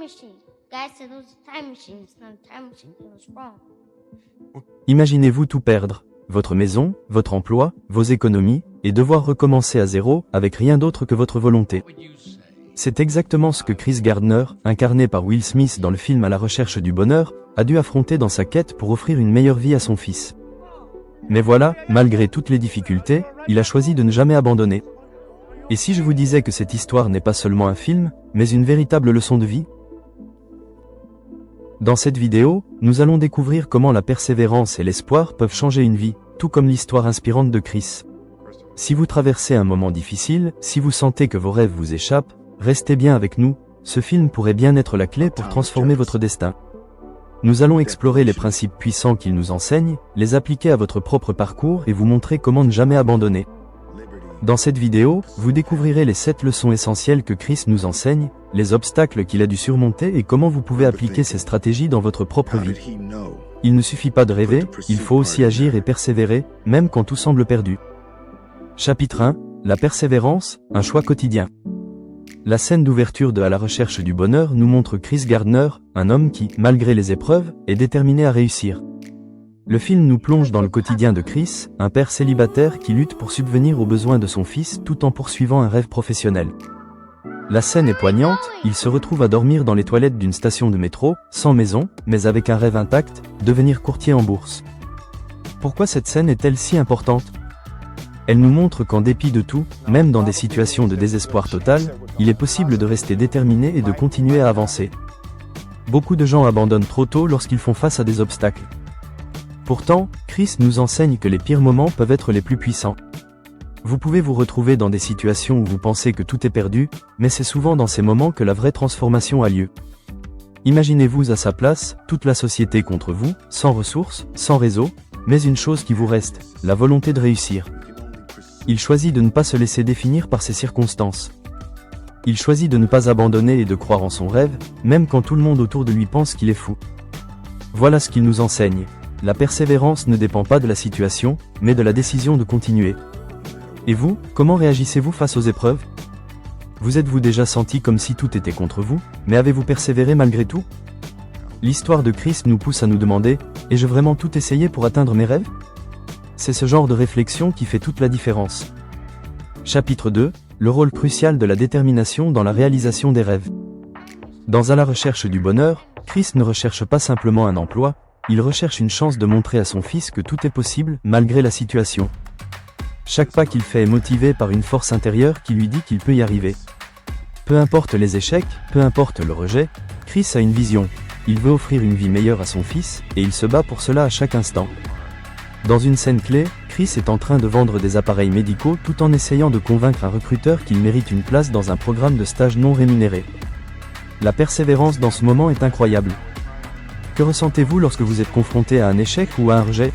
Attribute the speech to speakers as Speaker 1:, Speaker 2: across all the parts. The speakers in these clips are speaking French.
Speaker 1: machine. God said it was a time machine. It's not a time machine. It was wrong.
Speaker 2: Imaginez-vous tout perdre, votre maison, votre emploi, vos économies, et devoir recommencer à zéro avec rien d'autre que votre volonté. C'est exactement ce que Chris Gardner, incarné par Will Smith dans le film À la recherche du bonheur, a dû affronter dans sa quête pour offrir une meilleure vie à son fils. Mais voilà, malgré toutes les difficultés, il a choisi de ne jamais abandonner. Et si je vous disais que cette histoire n'est pas seulement un film, mais une véritable leçon de vie? Dans cette vidéo, nous allons découvrir comment la persévérance et l'espoir peuvent changer une vie, tout comme l'histoire inspirante de Chris. Si vous traversez un moment difficile, si vous sentez que vos rêves vous échappent, restez bien avec nous, ce film pourrait bien être la clé pour transformer votre destin. Nous allons explorer les principes puissants qu'il nous enseigne, les appliquer à votre propre parcours et vous montrer comment ne jamais abandonner. Dans cette vidéo, vous découvrirez les 7 leçons essentielles que Chris nous enseigne, les obstacles qu'il a dû surmonter et comment vous pouvez appliquer ces stratégies dans votre propre vie. Il ne suffit pas de rêver, il faut aussi agir et persévérer, même quand tout semble perdu. Chapitre 1, la persévérance, un choix quotidien. La scène d'ouverture de À la recherche du bonheur nous montre Chris Gardner, un homme qui, malgré les épreuves, est déterminé à réussir. Le film nous plonge dans le quotidien de Chris, un père célibataire qui lutte pour subvenir aux besoins de son fils tout en poursuivant un rêve professionnel. La scène est poignante, il se retrouve à dormir dans les toilettes d'une station de métro, sans maison, mais avec un rêve intact, devenir courtier en bourse. Pourquoi cette scène est-elle si importante? Elle nous montre qu'en dépit de tout, même dans des situations de désespoir total, il est possible de rester déterminé et de continuer à avancer. Beaucoup de gens abandonnent trop tôt lorsqu'ils font face à des obstacles. Pourtant, Chris nous enseigne que les pires moments peuvent être les plus puissants. Vous pouvez vous retrouver dans des situations où vous pensez que tout est perdu, mais c'est souvent dans ces moments que la vraie transformation a lieu. Imaginez-vous à sa place, toute la société contre vous, sans ressources, sans réseau, mais une chose qui vous reste, la volonté de réussir. Il choisit de ne pas se laisser définir par ces circonstances. Il choisit de ne pas abandonner et de croire en son rêve, même quand tout le monde autour de lui pense qu'il est fou. Voilà ce qu'il nous enseigne. La persévérance ne dépend pas de la situation, mais de la décision de continuer. Et vous, comment réagissez-vous face aux épreuves? Vous êtes-vous déjà senti comme si tout était contre vous, mais avez-vous persévéré malgré tout? L'histoire de Chris nous pousse à nous demander, ai-je vraiment tout essayé pour atteindre mes rêves? C'est ce genre de réflexion qui fait toute la différence. Chapitre 2, le rôle crucial de la détermination dans la réalisation des rêves. Dans À la recherche du bonheur, Chris ne recherche pas simplement un emploi, il recherche une chance de montrer à son fils que tout est possible, malgré la situation. Chaque pas qu'il fait est motivé par une force intérieure qui lui dit qu'il peut y arriver. Peu importe les échecs, peu importe le rejet, Chris a une vision. Il veut offrir une vie meilleure à son fils, et il se bat pour cela à chaque instant. Dans une scène clé, Chris est en train de vendre des appareils médicaux tout en essayant de convaincre un recruteur qu'il mérite une place dans un programme de stage non rémunéré. La persévérance dans ce moment est incroyable. Que ressentez-vous lorsque vous êtes confronté à un échec ou à un rejet?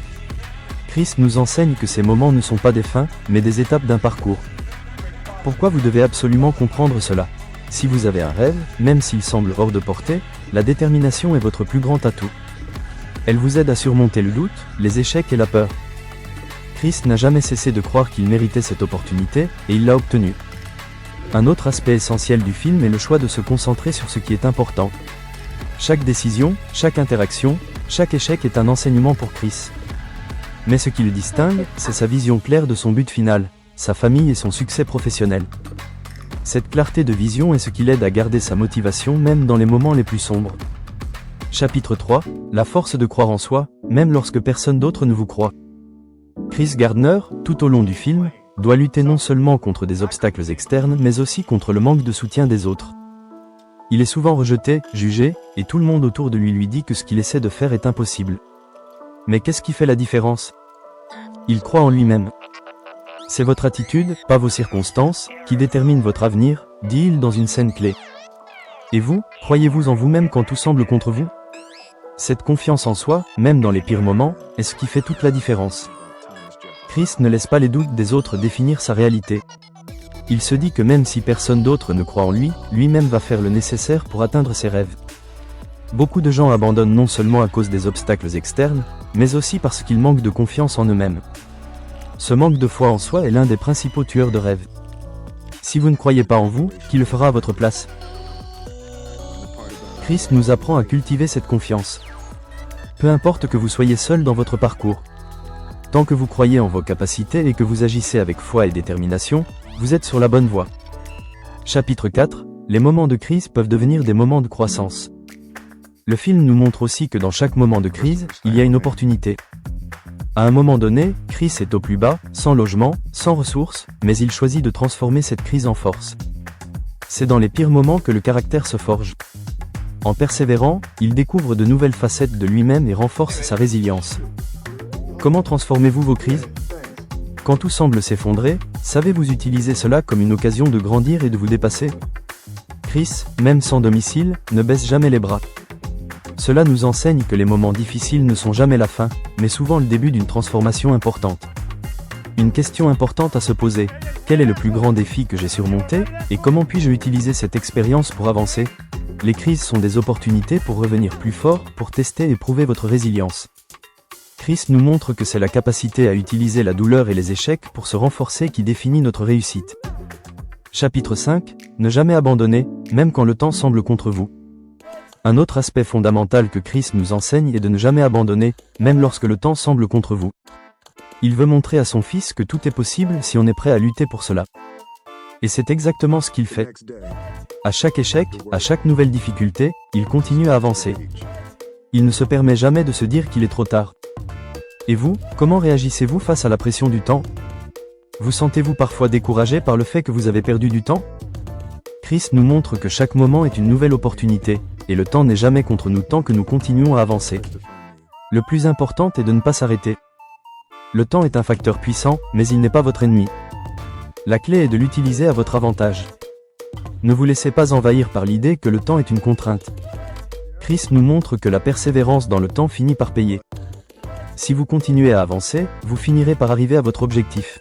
Speaker 2: Chris nous enseigne que ces moments ne sont pas des fins, mais des étapes d'un parcours. Pourquoi vous devez absolument comprendre cela? Si vous avez un rêve, même s'il semble hors de portée, la détermination est votre plus grand atout. Elle vous aide à surmonter le doute, les échecs et la peur. Chris n'a jamais cessé de croire qu'il méritait cette opportunité, et il l'a obtenue. Un autre aspect essentiel du film est le choix de se concentrer sur ce qui est important. Chaque décision, chaque interaction, chaque échec est un enseignement pour Chris. Mais ce qui le distingue, c'est sa vision claire de son but final, sa famille et son succès professionnel. Cette clarté de vision est ce qui l'aide à garder sa motivation même dans les moments les plus sombres. Chapitre 3, la force de croire en soi, même lorsque personne d'autre ne vous croit. Chris Gardner, tout au long du film, doit lutter non seulement contre des obstacles externes mais aussi contre le manque de soutien des autres. Il est souvent rejeté, jugé, et tout le monde autour de lui dit que ce qu'il essaie de faire est impossible. Mais qu'est-ce qui fait la différence? Il croit en lui-même. C'est votre attitude, pas vos circonstances, qui détermine votre avenir, dit-il dans une scène clé. Et vous, croyez-vous en vous-même quand tout semble contre vous? Cette confiance en soi, même dans les pires moments, est ce qui fait toute la différence. Chris ne laisse pas les doutes des autres définir sa réalité. Il se dit que même si personne d'autre ne croit en lui, lui-même va faire le nécessaire pour atteindre ses rêves. Beaucoup de gens abandonnent non seulement à cause des obstacles externes, mais aussi parce qu'ils manquent de confiance en eux-mêmes. Ce manque de foi en soi est l'un des principaux tueurs de rêves. Si vous ne croyez pas en vous, qui le fera à votre place? Chris nous apprend à cultiver cette confiance. Peu importe que vous soyez seul dans votre parcours. Tant que vous croyez en vos capacités et que vous agissez avec foi et détermination, vous êtes sur la bonne voie. Chapitre 4. Les moments de crise peuvent devenir des moments de croissance. Le film nous montre aussi que dans chaque moment de crise, il y a une opportunité. À un moment donné, Chris est au plus bas, sans logement, sans ressources, mais il choisit de transformer cette crise en force. C'est dans les pires moments que le caractère se forge. En persévérant, il découvre de nouvelles facettes de lui-même et renforce sa résilience. Comment transformez-vous vos crises? Quand tout semble s'effondrer, savez-vous utiliser cela comme une occasion de grandir et de vous dépasser? Chris, même sans domicile, ne baisse jamais les bras. Cela nous enseigne que les moments difficiles ne sont jamais la fin, mais souvent le début d'une transformation importante. Une question importante à se poser: quel est le plus grand défi que j'ai surmonté, et comment puis-je utiliser cette expérience pour avancer? Les crises sont des opportunités pour revenir plus fort, pour tester et prouver votre résilience. Chris nous montre que c'est la capacité à utiliser la douleur et les échecs pour se renforcer qui définit notre réussite. Chapitre 5. Ne jamais abandonner, même quand le temps semble contre vous. Un autre aspect fondamental que Chris nous enseigne est de ne jamais abandonner, même lorsque le temps semble contre vous. Il veut montrer à son fils que tout est possible si on est prêt à lutter pour cela. Et c'est exactement ce qu'il fait. À chaque échec, à chaque nouvelle difficulté, il continue à avancer. Il ne se permet jamais de se dire qu'il est trop tard. Et vous, comment réagissez-vous face à la pression du temps? Vous sentez-vous parfois découragé par le fait que vous avez perdu du temps? Chris nous montre que chaque moment est une nouvelle opportunité, et le temps n'est jamais contre nous tant que nous continuons à avancer. Le plus important est de ne pas s'arrêter. Le temps est un facteur puissant, mais il n'est pas votre ennemi. La clé est de l'utiliser à votre avantage. Ne vous laissez pas envahir par l'idée que le temps est une contrainte. Chris nous montre que la persévérance dans le temps finit par payer. Si vous continuez à avancer, vous finirez par arriver à votre objectif.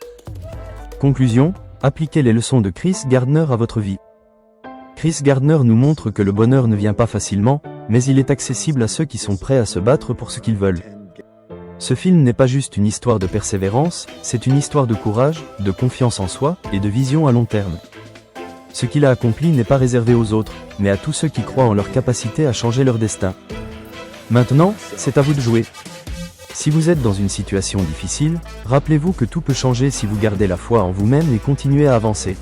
Speaker 2: Conclusion, appliquez les leçons de Chris Gardner à votre vie. Chris Gardner nous montre que le bonheur ne vient pas facilement, mais il est accessible à ceux qui sont prêts à se battre pour ce qu'ils veulent. Ce film n'est pas juste une histoire de persévérance, c'est une histoire de courage, de confiance en soi, et de vision à long terme. Ce qu'il a accompli n'est pas réservé aux autres, mais à tous ceux qui croient en leur capacité à changer leur destin. Maintenant, c'est à vous de jouer. Si vous êtes dans une situation difficile, rappelez-vous que tout peut changer si vous gardez la foi en vous-même et continuez à avancer.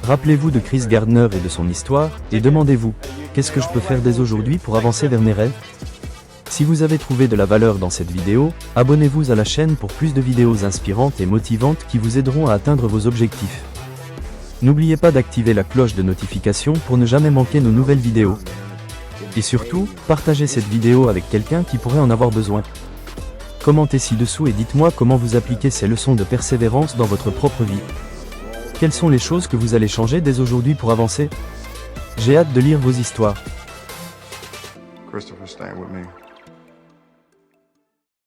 Speaker 2: Rappelez-vous de Chris Gardner et de son histoire, et demandez-vous, qu'est-ce que je peux faire dès aujourd'hui pour avancer vers mes rêves? Si vous avez trouvé de la valeur dans cette vidéo, abonnez-vous à la chaîne pour plus de vidéos inspirantes et motivantes qui vous aideront à atteindre vos objectifs. N'oubliez pas d'activer la cloche de notification pour ne jamais manquer nos nouvelles vidéos. Et surtout, partagez cette vidéo avec quelqu'un qui pourrait en avoir besoin. Commentez ci-dessous et dites-moi comment vous appliquez ces leçons de persévérance dans votre propre vie. Quelles sont les choses que vous allez changer dès aujourd'hui pour avancer? J'ai hâte de lire vos histoires.
Speaker 3: Christopher, staying with me.